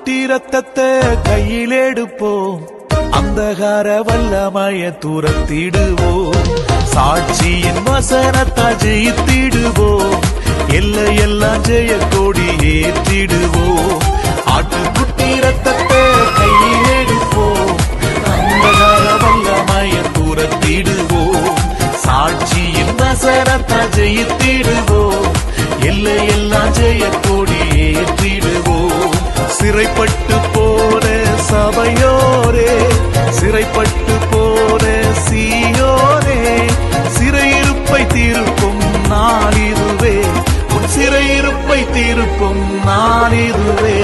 குட்டி ரத்தத்தை கையில் எடுப்போம், அந்தகார வல்லமைய துரத்திடுவோம், சாட்சியின் வசனத்தால் ஜெயித்திடுவோம், எல்லையெல்லாம் ஜெய கொடி ஏற்றிடுவோம். ஆட்டுக்குட்டி ரத்தத்தை கையில் எடுப்போம், அந்தகார வல்லமைய துரத்திடுவோம், சாட்சியின் வசனத்தால் ஜெயித்திடுவோம், எல்லையெல்லாம் ஜெய கொடி ஏற்றிடுவோம். சிறைப்பட்டு போன சபையோரே, சிறைப்பட்டு போன சீயோரே, சிறையிருப்பை தீர்க்கும் நாளிதுவே, உன் சிறையிருப்பை தீர்க்கும் நாளிதுவே.